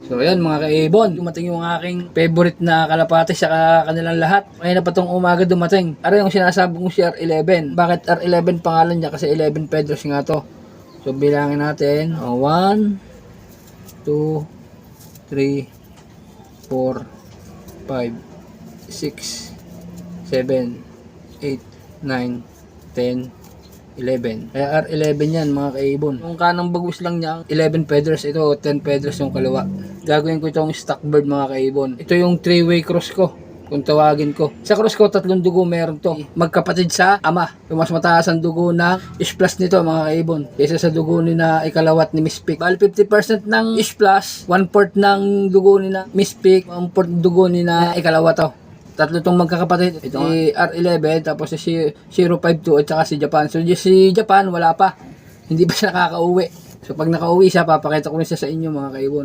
So ayan mga kaibon, dumating yung aking favorite na kalapate sa kanilang lahat. Ngayon na pa tong umaga dumating. Ano yung sinasabi kong si R11? Bakit R11 pangalan niya? Kasi 11 Pedros nga to. So bilangin natin. 1, 2, 3, 4, 5, 6, 7, 8, 9, 10, 11. Kaya R11 yan mga kaibon. Yung kanang bagus lang niya, 11 Pedros. Ito, 10 Pedros yung kaliwa. Gagawin ko itong stock bird mga kaibon. Ito yung 3-way cross ko, kung tawagin ko. Sa cross ko, 3 dugo meron to. Magkapatid sa ama. Yung mas mataas ang dugo na plus nito mga kaibon. Kaysa sa dugo ni na ikalawat ni Miss Pick. Bali 50% ng plus, 1/4 ng dugo ni na Miss Pick, 1/4 dugo ni na ikalawa to. Tatlo itong magkakapatid. Ito si R11, tapos si 052 at saka si Japan. So si Japan wala pa. Hindi pa siya nakakauwi. So pag nakauwi siya, papakita ko rin siya sa inyo mga kaibon.